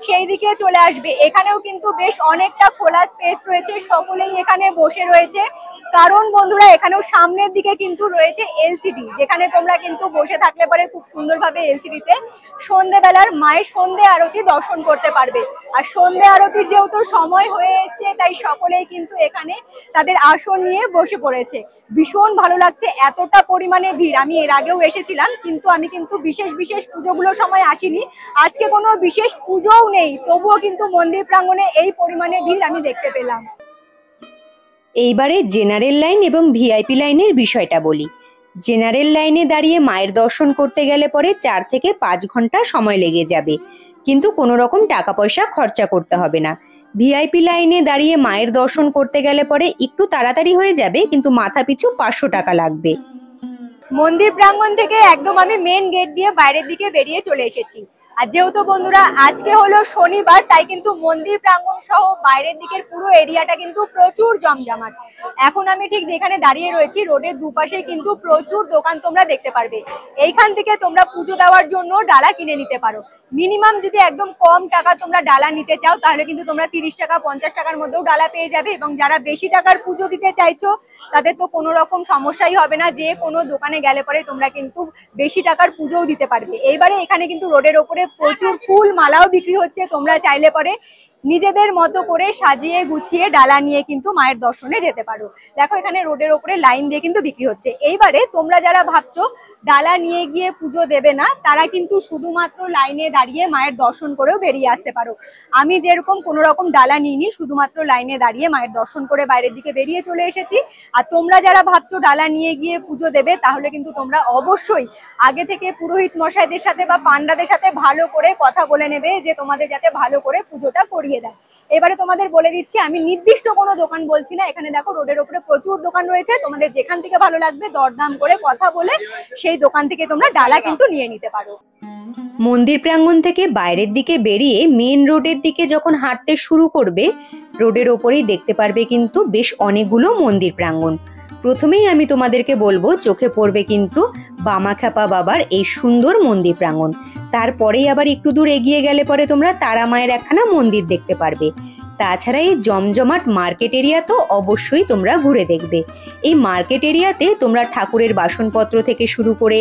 S1: সেই দিকে চলে আসবে। এখানেও কিন্তু বেশ অনেকটা খোলা স্পেস রয়েছে, সকলেই এখানে বসে রয়েছে। কারণ বন্ধুরা, এখানেও সামনের দিকে কিন্তু রয়েছে এলসিডি, যেখানে তোমরা কিন্তু বসে থাকলে পরে খুব সুন্দরভাবে এলসিডিতে সন্ধেবেলার মায়ের সন্ধে আরতি দর্শন করতে পারবে। আর সন্ধে আরতির যেহেতু সময় হয়ে এসছে, তাই সকলেই কিন্তু এখানে তাদের আসন নিয়ে বসে পড়েছে। ভীষণ ভালো লাগছে, এতটা পরিমাণে ভিড়। আমি এর আগেও এসেছিলাম, কিন্তু আমি কিন্তু বিশেষ পুজোগুলোর সময় আসিনি। আজকে কোনো বিশেষ পুজোও নেই, তবুও কিন্তু মন্দির প্রাঙ্গণে এই পরিমাণে ভিড় আমি দেখতে পেলাম।
S2: এইবারে জেনারেল লাইন এবং ভিআইপি লাইনের বিষয়টা বলি। জেনারেল লাইনে দাঁড়িয়ে মায়ের দর্শন করতে গেলে পরে 4 থেকে 5 ঘন্টা সময় লেগে যাবে, কিন্তু কোনো রকম টাকা পয়সা খরচা করতে হবে না। ভিআইপি লাইনে দাঁড়িয়ে মায়ের দর্শন করতে গেলে পরে একটু তাড়াতাড়ি হয়ে যাবে, কিন্তু মাথা পিছু 500 টাকা লাগবে।
S1: মন্দির প্রাঙ্গণ থেকে একদম আমি মেন গেট দিয়ে বাইরের দিকে বেরিয়ে চলে এসেছি। আর যেহেতু বন্ধুরা আজকে হলো শনিবার, তাই কিন্তু মন্দির প্রাঙ্গণ সহ বাইরের দিকের পুরো এরিয়াটা কিন্তু প্রচুর জমজমাট। এখন আমি ঠিক যেখানে দাঁড়িয়ে রয়েছি, রোডের দুপাশে কিন্তু প্রচুর দোকান তোমরা দেখতে পারবে। এইখান থেকে তোমরা পুজো দেওয়ার জন্য ডালা কিনে নিতে পারো। মিনিমাম যদি একদম কম টাকা তোমরা ডালা নিতে চাও, তাহলে কিন্তু তোমরা 30 টাকা 50 টাকার মধ্যেও ডালা পেয়ে যাবে। এবং যারা বেশি টাকার পুজো দিতে চাইছো, তাদের তো কোনো রকম সমস্যাই হবে না, যে কোনো দোকানে গেলে পরে তোমরা কিন্তু বেশি টাকার পুজোও দিতে পারবে। এইবারে এখানে কিন্তু রোডের ওপরে প্রচুর ফুল মালাও বিক্রি হচ্ছে, তোমরা চাইলে পরে নিজেদের মতো করে সাজিয়ে গুছিয়ে ডালা নিয়ে কিন্তু মায়ের দর্শনে যেতে পারো। দেখো এখানে রোডের ওপরে লাইন দিয়ে কিন্তু বিক্রি হচ্ছে। এইবারে তোমরা যারা ভাবছো ডালা নিয়ে গিয়ে পুজো দেবে না, তারা কিন্তু শুধুমাত্র লাইনে দাঁড়িয়ে মায়ের দর্শন করেও বেরিয়ে আসতে পারো। আমি যেরকম কোনো রকম ডালা নিইনি, শুধুমাত্র লাইনে দাঁড়িয়ে মায়ের দর্শন করে বাইরের দিকে বেরিয়ে চলে এসেছি। আর তোমরা যারা ভাবছো ডালা নিয়ে গিয়ে পুজো দেবে, তাহলে কিন্তু তোমরা অবশ্যই আগে থেকে পুরোহিত মশাইদের সাথে বা পান্ডাদের সাথে ভালো করে কথা বলে নেবে, যে তোমাদের যাতে ভালো করে পুজোটা করিয়ে দেয়। এবারে তোমাদের বলে দিচ্ছি, আমি নির্দিষ্ট কোনো দোকান বলছি না। এখানে দেখো রোডের উপরে প্রচুর দোকান রয়েছে, তোমাদের যেখান থেকে ভালো লাগবে দরদাম করে কথা বলে সেই দোকান থেকে তোমরা ডালা কিন্তু নিয়ে নিতে পারো।
S2: মন্দির প্রাঙ্গণ থেকে বাইরের দিকে বেরিয়ে মেন রোডের দিকে যখন হাঁটতে শুরু করবে, রোডের ওপরেই দেখতে পারবে কিন্তু বেশ অনেকগুলো মন্দির প্রাঙ্গণ। প্রথমেই আমি তোমাদেরকে বলবো, চোখে পড়বে কিন্তু বামাখ্যাপা বাবার এই সুন্দর মন্দির প্রাঙ্গণ। তারপরেই আবার একটু দূর এগিয়ে গেলে পরে তোমরা তারা মায়ের একখানা মন্দির দেখতে পারবে। তাছাড়া এই জমজমাট মার্কেট এরিয়া তো অবশ্যই তোমরা ঘুরে দেখবে। এই মার্কেট এরিয়াতে তোমরা ঠাকুরের বাসনপত্র থেকে শুরু করে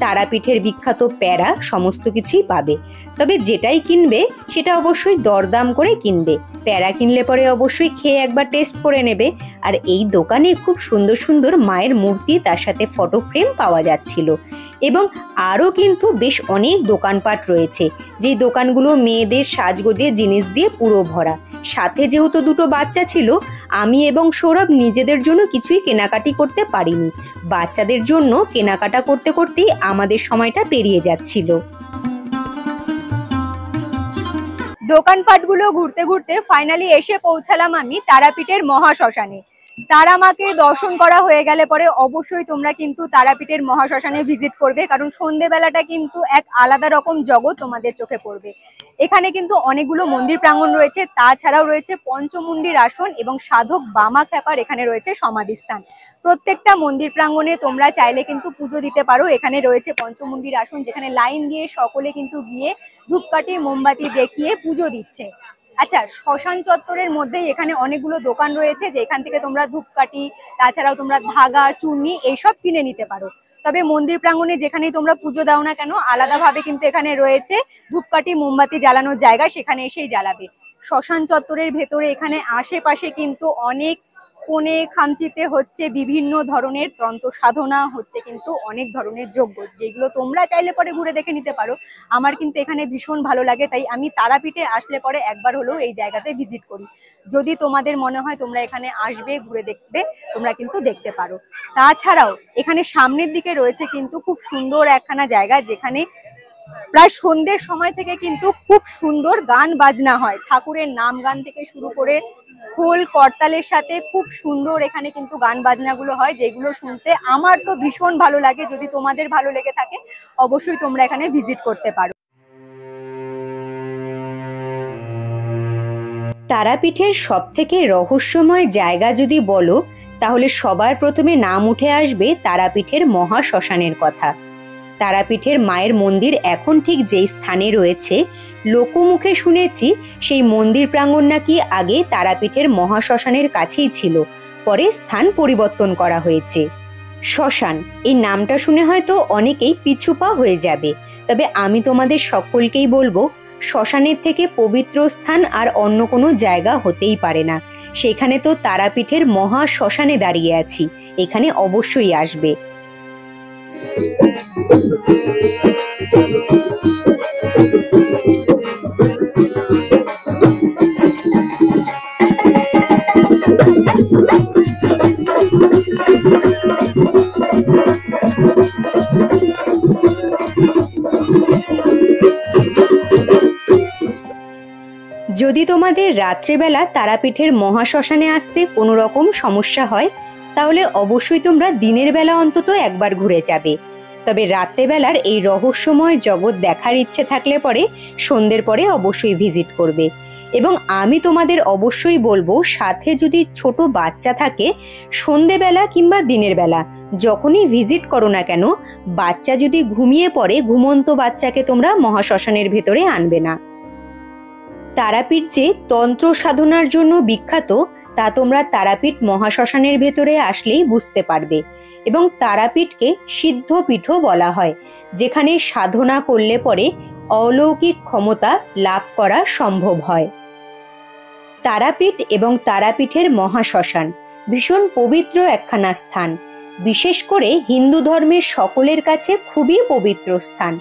S2: তারাপীঠের বিখ্যাত প্যারা সমস্ত কিছুই পাবে। তবে যেটাই কিনবে সেটা অবশ্যই দরদাম করে কিনবে। প্যারা কিনলে পরে অবশ্যই খেয়ে একবার টেস্ট করে নেবে। আর এই দোকানে খুব সুন্দর সুন্দর মায়ের মূর্তি, তার সাথে ফটো ফ্রেম পাওয়া যাচ্ছিল। এবং আরও কিন্তু বেশ অনেক দোকানপাট রয়েছে, যেই দোকানগুলো মেয়েদের সাজগোজের জিনিস দিয়ে পুরো ভরা। সাথে যেহেতু দুটো বাচ্চা ছিল, আমি এবং সৌরভ নিজেদের জন্য কিছুই কেনাকাটি করতে পারিনি। বাচ্চাদের জন্য কেনাকাটা করতে করতেই আমাদের সময়টা পেরিয়ে যাচ্ছিল।
S1: দোকানপাটগুলো ঘুরতে ঘুরতে ফাইনালি এসে পৌঁছালাম আমি তারাপীঠের মহাশ্মশানে। তারা মাকে দর্শন করা হয়ে গেলে পরে অবশ্যই তোমরা কিন্তু তারাপীঠের মহাশ্মশানে ভিজিট করবে, কারণ সন্ধেবেলাটা কিন্তু এক আলাদা রকম জগৎ তোমাদের চোখে পড়বে। এখানে কিন্তু অনেকগুলো মন্দির প্রাঙ্গণ রয়েছে, তাছাড়াও রয়েছে পঞ্চমুণ্ডির আসন এবং সাধক বামাখ্যাপার এখানে রয়েছে সমাধিস্থান। প্রত্যেকটা মন্দির প্রাঙ্গণে তোমরা চাইলে কিন্তু পুজো দিতে পারো। এখানে রয়েছে পঞ্চমুণ্ডির আসন, যেখানে লাইন দিয়ে সকলে কিন্তু গিয়ে ধূপকাঠি মোমবাতি দেখিয়ে পুজো দিচ্ছে। আচ্ছা, শ্মশান চত্বরের মধ্যেই এখানে অনেকগুলো দোকান রয়েছে, যেখান থেকে তোমরা ধূপকাঠি, তাছাড়াও তোমরা ধাগা, চূর্ণি এইসব কিনে নিতে পারো। তবে মন্দির প্রাঙ্গণে যেখানেই তোমরা পুজো দাও না কেন, আলাদাভাবে কিন্তু এখানে রয়েছে ধূপকাঠি মোমবাতি জ্বালানোর জায়গা, সেখানে এসেই জ্বালাবে। শ্মশান চত্বরের ভেতরে এখানে আশেপাশে কিন্তু অনেক কোণে খামচিতে হচ্ছে বিভিন্ন ধরনের তন্ত্র সাধনা হচ্ছে, কিন্তু অনেক ধরনের যজ্ঞ, যেগুলো তোমরা চাইলে পরে ঘুরে দেখে নিতে পারো। আমার কিন্তু এখানে ভীষণ ভালো লাগে, তাই আমি তারাপীঠে আসলে পরে একবার হলেও এই জায়গাতে ভিজিট করি। যদি তোমাদের মনে হয় তোমরা এখানে আসবে, ঘুরে দেখবে, তোমরা কিন্তু দেখতে পারো। তাছাড়াও এখানে সামনের দিকে রয়েছে কিন্তু খুব সুন্দর একখানা জায়গা, যেখানে প্রায় সন্ধ্যের সময় থেকে কিন্তু খুব সুন্দর গান বাজনা হয়। ঠাকুরের নাম গান থেকে শুরু করে খোল করতালের সাথে খুব সুন্দর এখানে কিন্তু গান বাজনাগুলো হয়, যেগুলো শুনতে আমার তো ভীষণ ভালো লাগে। যদি তোমাদের ভালো লেগে থাকে অবশ্যই তোমরা এখানে ভিজিট করতে পারো।
S2: তারাপীঠের সবথেকে রহস্যময় জায়গা যদি বলো, তাহলে সবার প্রথমে নাম উঠে আসবে তারাপীঠের মহাশ্মশানের কথা। তারাপীঠের মায়ের মন্দির এখন ঠিক যেই স্থানে রয়েছে, লোকমুখে শুনেছি সেই মন্দির প্রাঙ্গণ নাকি আগে তারাপীঠের মহাশ্মশানের কাছেই ছিল, পরে স্থান পরিবর্তন করা হয়েছে। শ্মশান এই নামটা শুনে হয়তো অনেকেই পিছুপা হয়ে যাবে, তবে আমি তোমাদের সকলকেই বলবো, শ্মশানের থেকে পবিত্র স্থান আর অন্য কোনো জায়গা হতেই পারে না। সেখানে তো তারাপীঠের মহা শ্মশানে দাঁড়িয়ে আছি, এখানে অবশ্যই আসবে। যদি তোমাদের রাত্রেবেলা তারাপীঠের মহাশ্মশানে আসতে কোনো রকম সমস্যা হয়, তাহলে অবশ্যই তোমরা দিনের বেলা অন্তত একবার ঘুরে যাবে। তবে রাত্রেবেলার এই রহস্যময় জগৎ দেখার ইচ্ছে থাকলে পরে সন্ধ্যের পরে অবশ্যই ভিজিট করবে। এবং আমি তোমাদের অবশ্যই বলবো, সাথে যদি ছোট বাচ্চা থাকে, সন্ধ্যেবেলা কিংবা দিনের বেলা যখনই ভিজিট করো না কেন, বাচ্চা যদি ঘুমিয়ে পড়ে, ঘুমন্ত বাচ্চাকে তোমরা মহাশ্মশানের ভেতরে আনবে না। তারাপীঠ যে তন্ত্র সাধনার জন্য বিখ্যাত, তা তোমরা তারাপীঠ মহাশ্মশানের ভেতরে আসলেই বুঝতে পারবে। এবং তারাপীঠকে সিদ্ধপীঠও বলা হয়, যেখানে সাধনা করলে পরে অলৌকিক ক্ষমতা লাভ করা সম্ভব হয়। তারাপীঠ এবং তারাপীঠের মহাশ্মশান ভীষণ পবিত্র একখানা স্থান, বিশেষ করে হিন্দু ধর্মের সকলের কাছে খুবই পবিত্র স্থান।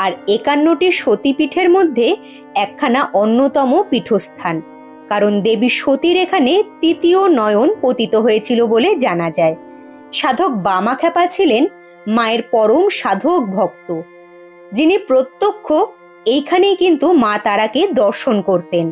S2: আর 51টি সতীপীঠের মধ্যে একখানা অন্যতম পীঠস্থান, কারণ দেবী সতীর এখানে তৃতীয় নয়ন পতিত হয়েছিল বলে জানা যায়। সাধক বামাখ্যাপা ছিলেন মায়ের পরম সাধক ভক্ত, যিনি প্রত্যক্ষ এইখানেই কিন্তু মা তারাকে দর্শন করতেন।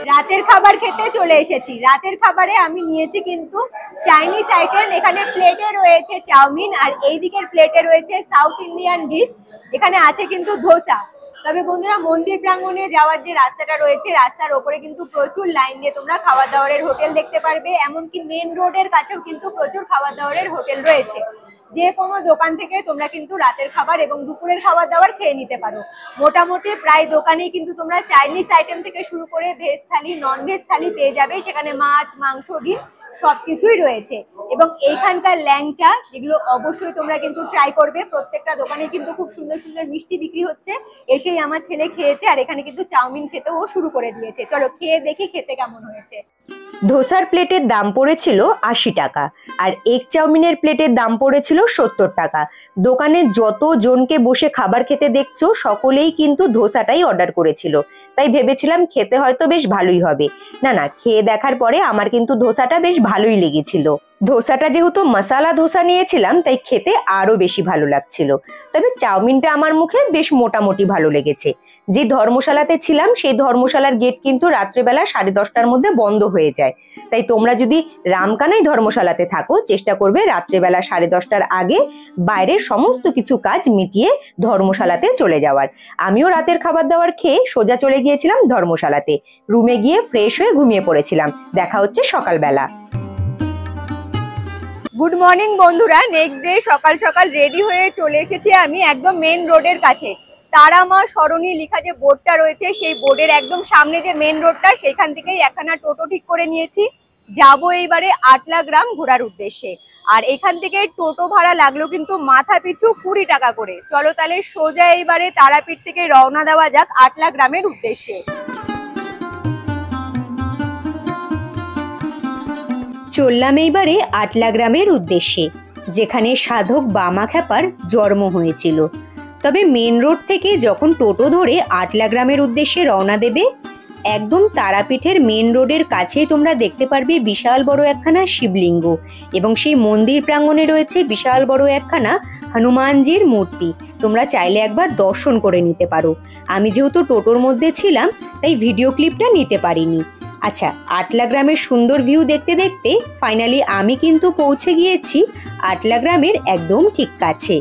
S1: রাতের খাবার খেতে চলে এসেছি। রাতের খাবারে আমি নিয়েছি কিন্তু চাইনিজ আইটেম। এখানে প্লেটে রয়েছে চাউমিন, আর এই দিকের প্লেটে রয়েছে সাউথ ইন্ডিয়ান ডিশ। এখানে আছে কিন্তু ধোসা। তবে বন্ধুরা, মন্দির প্রাঙ্গণে যাওয়ার যে রাস্তাটা রয়েছে, রাস্তার ওপরে কিন্তু প্রচুর লাইন দিয়ে তোমরা খাবার দাবারের হোটেল দেখতে পারবে। এমনকি মেন রোডের কাছেও কিন্তু প্রচুর খাবার দাবারের হোটেল রয়েছে। যে কোনো দোকান থেকে তোমরা কিন্তু রাতের খাবার এবং দুপুরের খাবার দাবার খেয়ে নিতে পারো। মোটামুটি প্রায় দোকানেই কিন্তু তোমরা চাইনিজ আইটেম থেকে শুরু করে ভেজ থালি, নন ভেজ থালি পেয়ে যাবে। সেখানে মাছ, মাংস, ডিম সবকিছুই রয়েছে। এবং এইখানকার ল্যাংচা, যেগুলো অবশ্যই তোমরা কিন্তু ট্রাই করবে। প্রত্যেকটা দোকানে কিন্তু খুব সুন্দর সুন্দর মিষ্টি বিক্রি হচ্ছে। এসেই আমার ছেলে খেয়েছে, আর এখানে কিন্তু চাউমিন খেতেও শুরু করে দিয়েছে। চলো খেয়ে দেখি খেতে কেমন হয়েছে।
S2: ধোসার প্লেটের দাম পড়েছিল 80 টাকা, আর এগ চাউমিনের প্লেটের দাম পড়েছিল 70 টাকা। দোকানে যত জনকে বসে খাবার খেতে দেখছো, সকলেই কিন্তু ধোসাটাই অর্ডার করেছিল, তাই ভেবেছিলাম খেতে হয়তো বেশ ভালোই হবে। না, খেয়ে দেখার পরে আমার কিন্তু ধোসাটা বেশ ভালোই লেগেছিল। ধোসাটা যেহেতু মশালা ধোসা নিয়েছিলাম, তাই খেতে আরো বেশি ভালো লাগছিল। তবে চাউমিনটা আমার মুখে বেশ মোটামুটি ভালো লেগেছে। যে ধর্মশালাতে ছিলাম, সেই ধর্মশালার গেট কিন্তু রাত্রেবেলা 10:30টার মধ্যে বন্ধ হয়ে যায়। তাই তোমরা যদি রামকানাই ধর্মশালাতে থাকো, চেষ্টা করবে রাত্রেবেলা 10:30টার আগে বাইরের সমস্ত কিছু কাজ মিটিয়ে ধর্মশালাতে চলে যাওয়ার। আমিও রাতের খাবার দাবার খেয়ে সোজা চলে গিয়েছিলাম ধর্মশালাতে। রুমে গিয়ে ফ্রেশ হয়ে ঘুমিয়ে পড়েছিলাম। দেখা হচ্ছে সকালবেলা।
S1: গুড মর্নিং বন্ধুরা, নেক্সট ডে সকাল সকাল রেডি হয়ে চলে এসেছি আমি একদম মেন রোডের কাছে। তারা মা সরণী লেখা যে বোর্ডটা রয়েছে, সেই বোর্ডের একদম সামনে যে মেন রোডটা, সেখান থেকেই একখানা টোটো ঠিক করে নিয়েছি। যাবো এইবারে আটলা গ্রাম ঘোরার উদ্দেশ্যে। আর এখান থেকে টোটো ভাড়া লাগলো কিন্তু মাথা পিছু 20 টাকা করে। চলো তাহলে সোজা এইবারে তারাপীঠ থেকে রওনা দেওয়া যাক আটলা গ্রামের উদ্দেশ্যে।
S2: চললাম এইবারে আটলা গ্রামের উদ্দেশ্যে, যেখানে সাধক বামাখ্যাপার জন্ম হয়েছিল। তবে মেন রোড থেকে যখন টোটো ধরে আটলা গ্রামের উদ্দেশ্যে রওনা দেবে, একদম তারাপীঠের মেন রোডের কাছেই তোমরা দেখতে পারবে বিশাল বড় একখানা শিবলিঙ্গ, এবং সেই মন্দির প্রাঙ্গণে রয়েছে বিশাল বড় একখানা হনুমানজির মূর্তি। তোমরা চাইলে একবার দর্শন করে নিতে পারো। আমি যেহেতু টোটোর মধ্যে ছিলাম তাই ভিডিও ক্লিপটা নিতে পারিনি। আচ্ছা, আটলা গ্রামের সুন্দর ভিউ দেখতে দেখতে ফাইনালি আমি কিন্তু পৌঁছে গিয়েছি আটলা গ্রামের একদম ঠিক কাছে।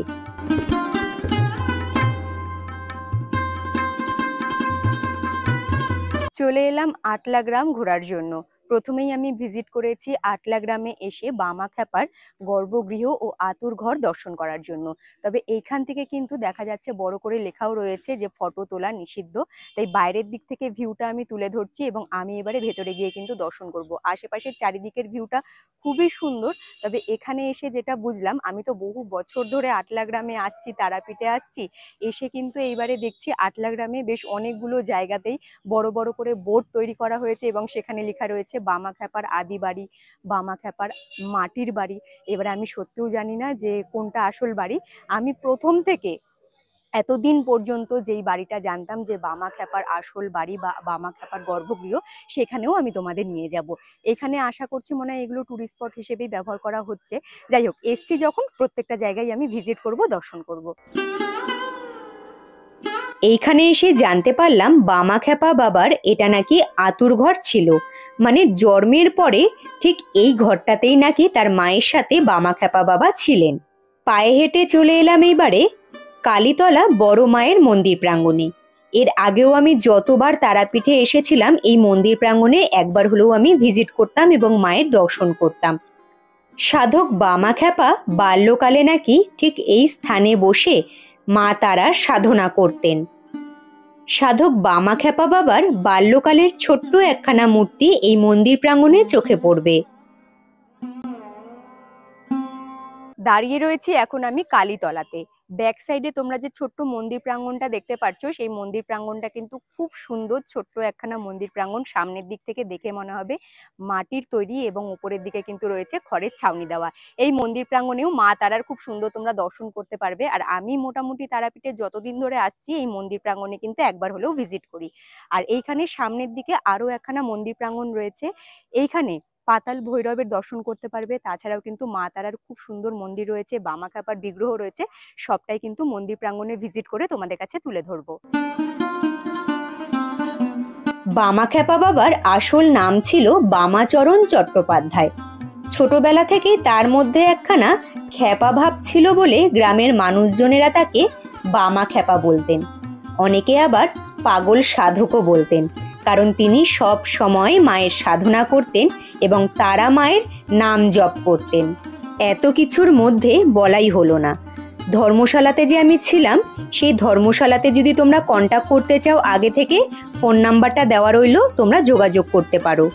S1: চলে এলাম আটলা গ্রাম ঘোরার জন্য। প্রথমেই আমি ভিজিট করেছি আটলা গ্রামে এসে বামাখ্যাপার গর্ভগৃহ ও আতুর ঘর দর্শন করার জন্য। তবে এইখান থেকে কিন্তু দেখা যাচ্ছে বড় করে লেখাও রয়েছে যে ফটো তোলা নিষিদ্ধ, তাই বাইরের দিক থেকে ভিউটা আমি তুলে ধরছি এবং আমি এবারে ভেতরে গিয়ে কিন্তু দর্শন করব। আশেপাশের চারিদিকের ভিউটা খুবই সুন্দর। তবে এখানে এসে যেটা বুঝলাম, আমি তো বহু বছর ধরে আটলা গ্রামে আসছি, তারাপীঠে আসছি, এসে কিন্তু এইবারে দেখছি আটলা গ্রামে বেশ অনেকগুলো জায়গাতেই বড় বড় করে বোর্ড তৈরি করা হয়েছে এবং সেখানে লেখা রয়েছে বামাখ্যাপার আদি বাড়ি, বামাখ্যাপার মাটির বাড়ি। এবারে আমি সত্যিও জানি না যে কোনটা আসল বাড়ি। আমি প্রথম থেকে এতদিন পর্যন্ত যেই বাড়িটা জানতাম যে বামাখ্যাপার আসল বাড়ি বা বামাখ্যাপার গর্ভগৃহ, সেখানেও আমি তোমাদের নিয়ে যাব। এখানে আশা করছি মনে হয় এগুলো টুরিস্ট স্পট হিসেবেই ব্যবহার করা হচ্ছে। যাই হোক, এসছি যখন প্রত্যেকটা জায়গায় আমি ভিজিট করব, দর্শন করব।
S2: এইখানে এসে জানতে পারলাম বামাখ্যাপা বাবার এটা নাকি আতুর ঘর ছিল, মানে জন্মের পরে ঠিক এই ঘরটাতেই নাকি তার মায়ের সাথে বামাখ্যাপা বাবা ছিলেন। পায়ে হেঁটে চলে এলাম এইবারে কালীতলা বড় মায়ের মন্দির প্রাঙ্গণে। এর আগেও আমি যতবার তারাপীঠে এসেছিলাম এই মন্দির প্রাঙ্গণে একবার হলেও আমি ভিজিট করতাম এবং মায়ের দর্শন করতাম। সাধক বামাখ্যাপা বাল্যকালে নাকি ঠিক এই স্থানে বসে মা তারার সাধনা করতেন। সাধক বামাখ্যাপা বাবার বাল্যকালের ছোট্ট একখানা মূর্তি এই মন্দির প্রাঙ্গণে চোখে পড়বে।
S1: দাঁড়িয়ে রয়েছি এখন আমি কালীতলাতে। ব্যাক সাইডে তোমরা যে ছোট্ট মন্দির প্রাঙ্গণটা দেখতে পাচ্ছ, সেই মন্দির প্রাঙ্গণটা কিন্তু খুব সুন্দর, ছোট্ট একখানা মন্দির প্রাঙ্গণ। সামনের দিক থেকে দেখে মনে হবে মাটির তৈরি এবং উপরের দিকে কিন্তু রয়েছে খড়ের ছাউনি দেওয়া। এই মন্দির প্রাঙ্গণেও মা তারার খুব সুন্দর তোমরা দর্শন করতে পারবে। আর আমি মোটামুটি তারাপীঠে যতদিন ধরে আসছি এই মন্দির প্রাঙ্গণে কিন্তু একবার হলেও ভিজিট করি। আর এইখানে সামনের দিকে আরো একখানা মন্দির প্রাঙ্গণ রয়েছে, এইখানে পাতাল ভৈরবের দর্শন করতে পারবে। তাছাড়াও কিন্তু মা তারার খুব সুন্দর মন্দির রয়েছে, বামাখ্যাপার বিগ্রহ রয়েছে। সবটাই কিন্তু মন্দির প্রাঙ্গণে ভিজিট করে তোমাদের কাছে তুলে ধরবো।
S2: বামাখ্যাপা বাবার আসল নাম ছিল বামাচরণ চট্টোপাধ্যায়। ছোটবেলা থেকেই তার মধ্যে একখানা খ্যাপা ভাব ছিল বলে গ্রামের মানুষজনেরা তাকে বামাখ্যাপা বলতেন। অনেকে আবার পাগল সাধকও বলতেন, কারণ তিনি সব সময় মায়ের সাধনা করতেন এবং তারা মায়ের নাম জপ করতেন। এত কিছুর মধ্যে বলাই হলো না, ধর্মশালাতে যে আমি ছিলাম সেই ধর্মশালাতে যদি তোমরা কন্ট্যাক্ট করতে চাও, আগে থেকে ফোন নাম্বারটা দেওয়া রইলো, তোমরা যোগাযোগ করতে পারো।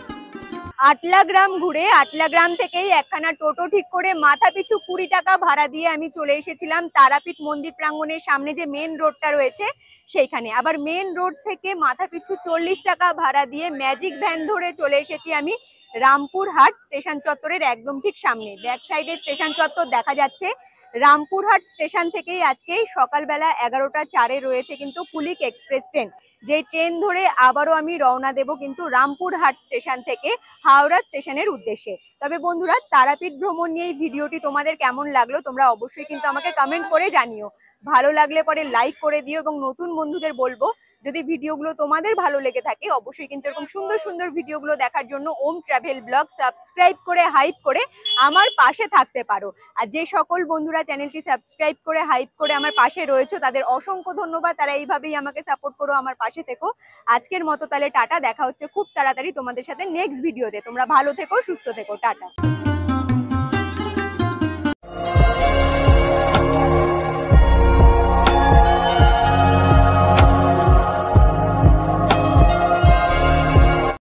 S1: আটলা গ্রাম ঘুরে আটলা গ্রাম থেকেই একখানা টোটো ঠিক করে মাথা পিছু 20 টাকা ভাড়া দিয়ে আমি চলে এসেছিলাম তারাপীঠ মন্দির প্রাঙ্গণের সামনে যে মেন রোডটা রয়েছে সেইখানে। আবার মেন রোড থেকে মাথা পিছু 40 টাকা ভাড়া দিয়ে ম্যাজিক ভ্যান ধরে চলে এসেছি আমি রামপুরহাট স্টেশন চত্বরের একদম ঠিক সামনে। ব্যাক সাইডে স্টেশন চত্বর দেখা যাচ্ছে। রামপুরহাট স্টেশন থেকেই আজকে সকালবেলা 11টা 4-এ রয়েছে কিন্তু কুলিক এক্সপ্রেস ট্রেন, যে ট্রেন ধরে আবারও আমি রওনা দেব কিন্তু রামপুরহাট স্টেশন থেকে হাওড়া স্টেশনের উদ্দেশ্যে। তবে বন্ধুরা, তারাপীঠ ভ্রমণ নিয়ে এই ভিডিওটি তোমাদের কেমন লাগলো তোমরা অবশ্যই কিন্তু আমাকে কমেন্ট করে জানিও। ভালো লাগলে পরে লাইক করে দিও এবং নতুন বন্ধুদের বলবো যদি ভিডিওগুলো তোমাদের ভালো লেগে থাকে অবশ্যই কিন্তু এরকম সুন্দর সুন্দর ভিডিওগুলো দেখার জন্য ওম ট্রাভেল ব্লগ সাবস্ক্রাইব করে হাইপ করে আমার পাশে থাকতে পারো। আর যে সকল বন্ধুরা চ্যানেলটি সাবস্ক্রাইব করে হাইপ করে আমার পাশে রয়েছে তাদের অসংখ্য ধন্যবাদ। তারা এইভাবেই আমাকে সাপোর্ট করো, আমার পাশে থেকো। আজকের মতো তাহলে টাটা, দেখা হচ্ছে খুব তাড়াতাড়ি তোমাদের সাথে নেক্সট ভিডিওতে। তোমরা ভালো থেকো, সুস্থ থেকো, টাটা।